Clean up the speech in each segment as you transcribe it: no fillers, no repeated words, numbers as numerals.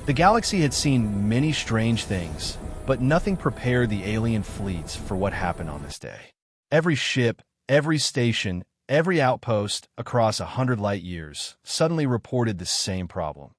The galaxy had seen many strange things, but nothing prepared the alien fleets for what happened on this day. Every ship, every station, every outpost across 100 light-years suddenly reported the same problem.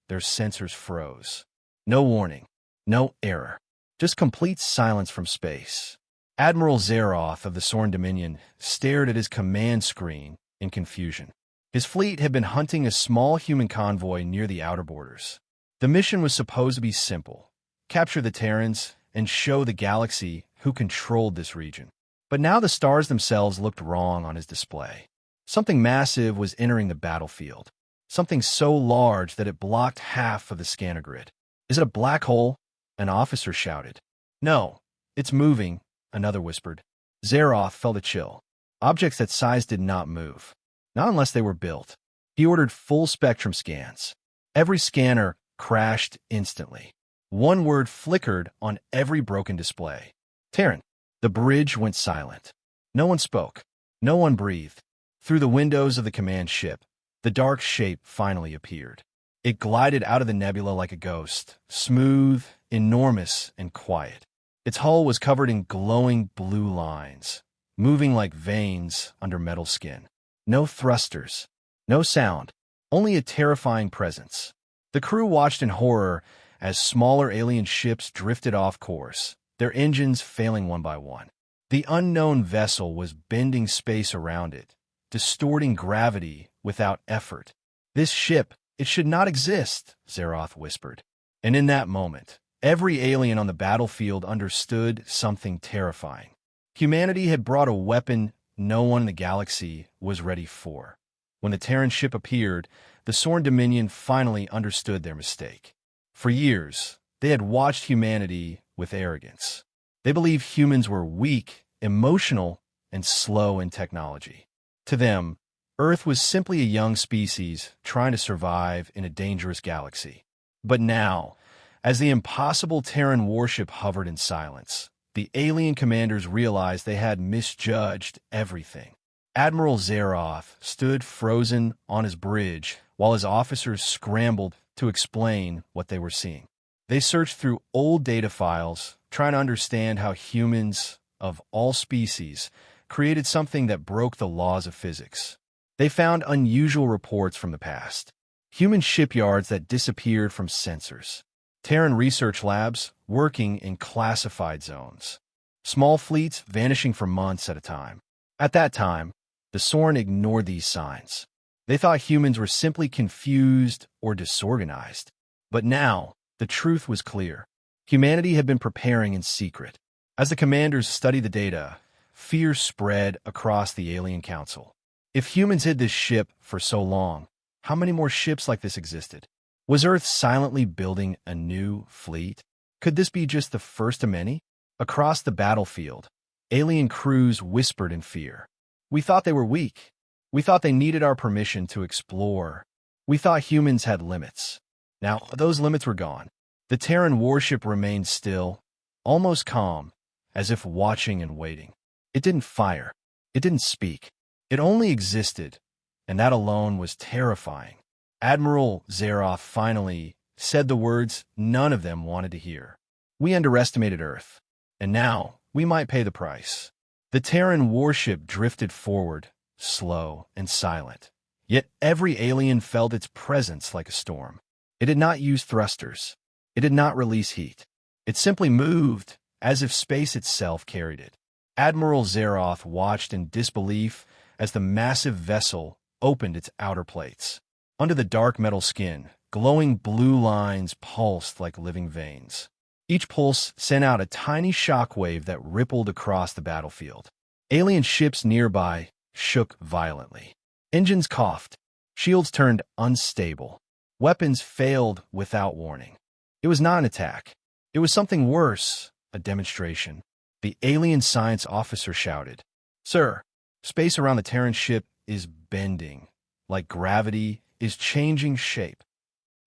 Their sensors froze. No warning, no error, just complete silence from space. Admiral Zeroth of the Sorn Dominion stared at his command screen in confusion. His fleet had been hunting a small human convoy near the outer borders. The mission was supposed to be simple: capture the Terrans and show the galaxy who controlled this region. But now the stars themselves looked wrong on his display. Something massive was entering the battlefield. Something so large that it blocked half of the scanner grid. "Is it a black hole?" an officer shouted. "No, it's moving," another whispered. Zeroth felt a chill. Objects that size did not move. Not unless they were built. He ordered full spectrum scans. Every scanner crashed instantly. One word flickered on every broken display: Terran. The bridge went silent. No one spoke. No one breathed. Through the windows of the command ship, the dark shape finally appeared. It glided out of the nebula like a ghost, smooth, enormous, and quiet. Its hull was covered in glowing blue lines, moving like veins under metal skin. No thrusters, no sound, only a terrifying presence. The crew watched in horror as smaller alien ships drifted off course, their engines failing one by one. The unknown vessel was bending space around it, distorting gravity without effort. "This ship, it should not exist," Zeroth whispered. And in that moment, every alien on the battlefield understood something terrifying. Humanity had brought a weapon no one in the galaxy was ready for. When the Terran ship appeared, the Sorn Dominion finally understood their mistake. For years, they had watched humanity with arrogance. They believed humans were weak, emotional, and slow in technology. To them, Earth was simply a young species trying to survive in a dangerous galaxy. But now, as the impossible Terran warship hovered in silence, the alien commanders realized they had misjudged everything. Admiral Zeroth stood frozen on his bridge while his officers scrambled to explain what they were seeing. They searched through old data files, trying to understand how humans, of all species, created something that broke the laws of physics. They found unusual reports from the past. Human shipyards that disappeared from sensors. Terran research labs working in classified zones. Small fleets vanishing for months at a time. At that time, the Sorn ignored these signs. They thought humans were simply confused or disorganized. But now, the truth was clear. Humanity had been preparing in secret. As the commanders studied the data, fear spread across the alien council. If humans hid this ship for so long, how many more ships like this existed? Was Earth silently building a new fleet? Could this be just the first of many? Across the battlefield, alien crews whispered in fear. "We thought they were weak. We thought they needed our permission to explore. We thought humans had limits." Now, those limits were gone. The Terran warship remained still, almost calm, as if watching and waiting. It didn't fire. It didn't speak. It only existed, and that alone was terrifying. Admiral Zeroth finally said the words none of them wanted to hear. "We underestimated Earth, and now we might pay the price." The Terran warship drifted forward, slow and silent. Yet every alien felt its presence like a storm. It did not use thrusters. It did not release heat. It simply moved, as if space itself carried it. Admiral Zeroth watched in disbelief as the massive vessel opened its outer plates. Under the dark metal skin, glowing blue lines pulsed like living veins. Each pulse sent out a tiny shockwave that rippled across the battlefield. Alien ships nearby shook violently. Engines coughed. Shields turned unstable. Weapons failed without warning. It was not an attack. It was something worse, a demonstration. The alien science officer shouted, "Sir, space around the Terran ship is bending, like gravity is changing shape."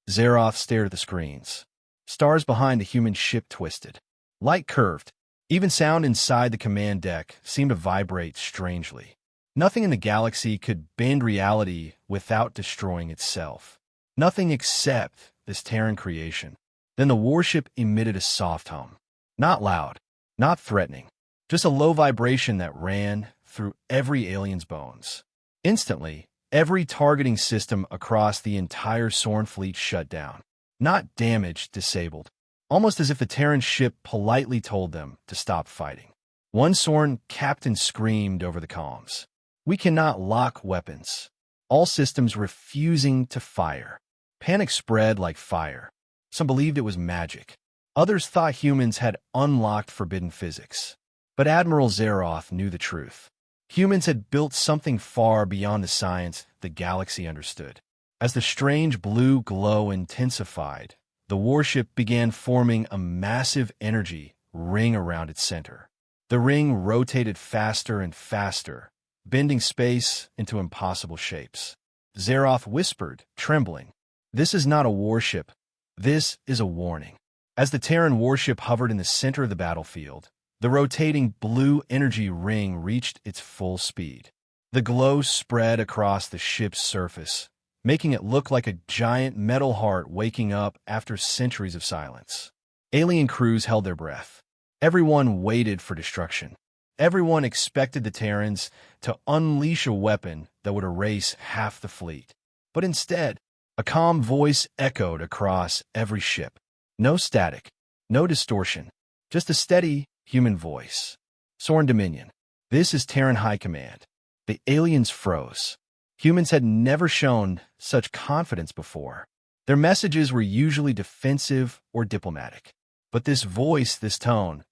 Zeroth stared at the screens. Stars behind the human ship twisted. Light curved. Even sound inside the command deck seemed to vibrate strangely. Nothing in the galaxy could bend reality without destroying itself. Nothing except this Terran creation. Then the warship emitted a soft hum. Not loud, not threatening, just a low vibration that ran through every alien's bones. Instantly, every targeting system across the entire Sorn fleet shut down. Not damaged, disabled. Almost as if the Terran ship politely told them to stop fighting. One Sorn captain screamed over the comms. "We cannot lock weapons." All systems refusing to fire. Panic spread like fire. Some believed it was magic. Others thought humans had unlocked forbidden physics. But Admiral Zeroth knew the truth. Humans had built something far beyond the science the galaxy understood. As the strange blue glow intensified, the warship began forming a massive energy ring around its center. The ring rotated faster and faster, bending space into impossible shapes. Zeroth whispered, trembling, "This is not a warship. This is a warning." As the Terran warship hovered in the center of the battlefield, the rotating blue energy ring reached its full speed. The glow spread across the ship's surface, making it look like a giant metal heart waking up after centuries of silence. Alien crews held their breath. Everyone waited for destruction. Everyone expected the Terrans to unleash a weapon that would erase half the fleet. But instead, a calm voice echoed across every ship. No static, no distortion, just a steady human voice. "Sorn Dominion, this is Terran High Command." The aliens froze. Humans had never shown such confidence before. Their messages were usually defensive or diplomatic. But this voice, this tone,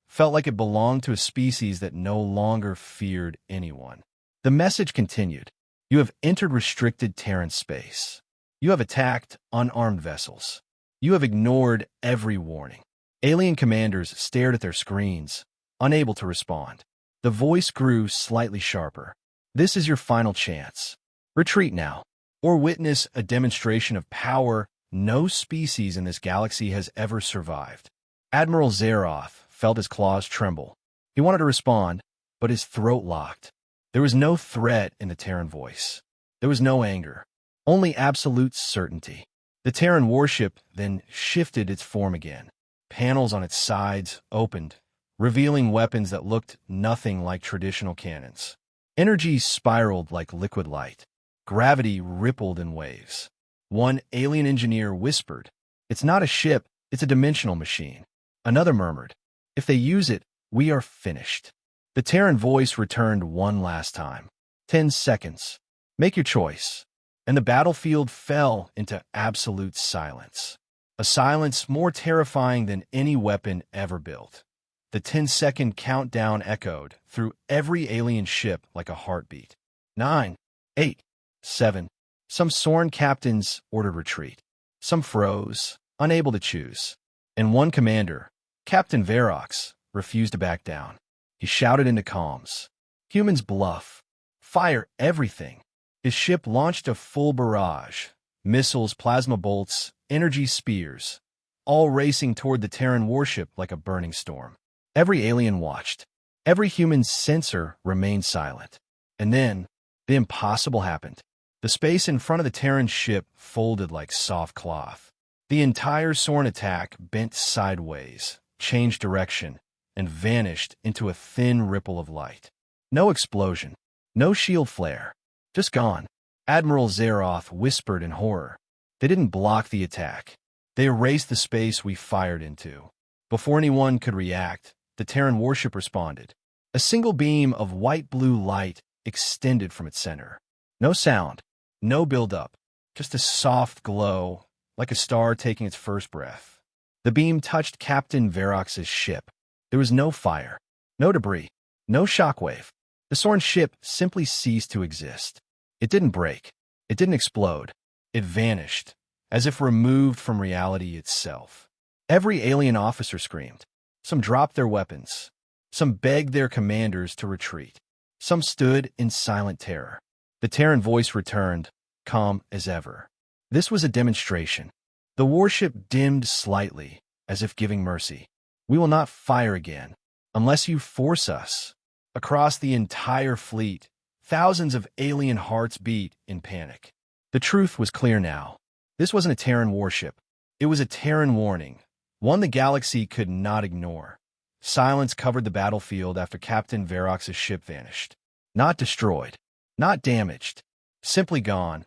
felt like it belonged to a species that no longer feared anyone. The message continued. "You have entered restricted Terran space. You have attacked unarmed vessels. You have ignored every warning." Alien commanders stared at their screens, unable to respond. The voice grew slightly sharper. "This is your final chance. Retreat now, or witness a demonstration of power no species in this galaxy has ever survived." Admiral Zeroth felt his claws tremble. He wanted to respond, but his throat locked. There was no threat in the Terran voice. There was no anger, only absolute certainty. The Terran warship then shifted its form again. Panels on its sides opened, revealing weapons that looked nothing like traditional cannons. Energy spiraled like liquid light. Gravity rippled in waves. One alien engineer whispered, "It's not a ship, it's a dimensional machine." Another murmured, "If they use it, we are finished." The Terran voice returned one last time. 10 seconds. Make your choice." And the battlefield fell into absolute silence. A silence more terrifying than any weapon ever built. The 10-second countdown echoed through every alien ship like a heartbeat. 9, 8, 7. Some Sorn captains ordered retreat. Some froze, unable to choose. And one commander, Captain Verox, refused to back down. He shouted into comms, "Humans bluff. Fire everything." His ship launched a full barrage. Missiles, plasma bolts, energy spears, all racing toward the Terran warship like a burning storm. Every alien watched. Every human sensor remained silent. And then, the impossible happened. The space in front of the Terran ship folded like soft cloth. The entire Sorn attack bent sideways, changed direction, and vanished into a thin ripple of light. No explosion, no shield flare, just gone. Admiral Zeroth whispered in horror. "They didn't block the attack. They erased the space we fired into." Before anyone could react, the Terran warship responded. A single beam of white-blue light extended from its center. No sound, no build-up, just a soft glow, like a star taking its first breath. The beam touched Captain Verox's ship. There was no fire, no debris, no shockwave. The Sorn ship simply ceased to exist. It didn't break. It didn't explode. It vanished, as if removed from reality itself. Every alien officer screamed. Some dropped their weapons. Some begged their commanders to retreat. Some stood in silent terror. The Terran voice returned, calm as ever. This was a demonstration. The warship dimmed slightly, as if giving mercy. "We will not fire again, unless you force us." Across the entire fleet, thousands of alien hearts beat in panic. The truth was clear now. This wasn't a Terran warship. It was a Terran warning, one the galaxy could not ignore. Silence covered the battlefield after Captain Verox's ship vanished. Not destroyed, not damaged, simply gone,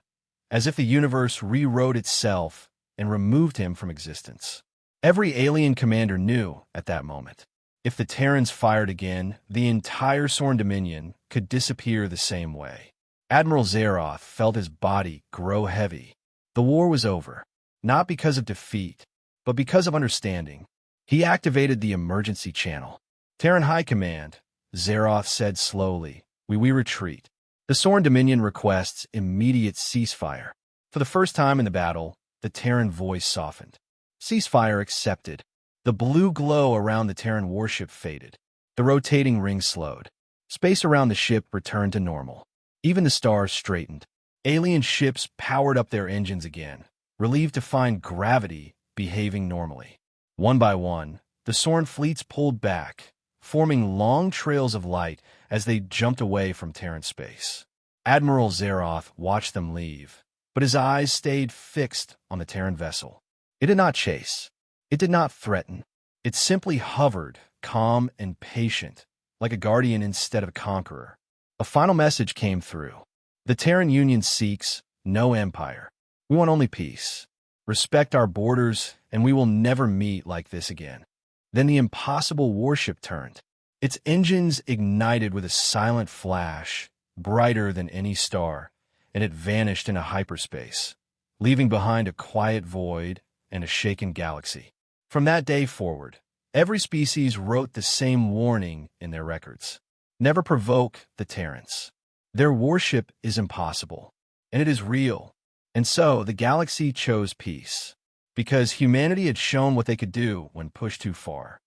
as if the universe rewrote itself and removed him from existence. Every alien commander knew, at that moment, if the Terrans fired again, the entire Sorn Dominion could disappear the same way. Admiral Zeroth felt his body grow heavy. The war was over, not because of defeat, but because of understanding. He activated the emergency channel. Terran High Command, Zeroth said slowly, we retreat. The Sorn Dominion requests immediate ceasefire. For the first time in the battle, the Terran voice softened. Ceasefire accepted. The blue glow around the Terran warship faded. The rotating ring slowed. Space around the ship returned to normal. Even the stars straightened. Alien ships powered up their engines again, relieved to find gravity behaving normally. One by one, the Sorn fleets pulled back, forming long trails of light as they jumped away from Terran space. Admiral Zeroth watched them leave, but his eyes stayed fixed on the Terran vessel. It did not chase. It did not threaten. It simply hovered, calm and patient, like a guardian instead of a conqueror. A final message came through. The Terran Union seeks no empire. We want only peace. Respect our borders, and we will never meet like this again. Then the impossible warship turned. Its engines ignited with a silent flash, brighter than any star, and it vanished into hyperspace, leaving behind a quiet void and a shaken galaxy. From that day forward, every species wrote the same warning in their records. Never provoke the Terrans. Their warship is impossible, and it is real. And so the galaxy chose peace, because humanity had shown what they could do when pushed too far.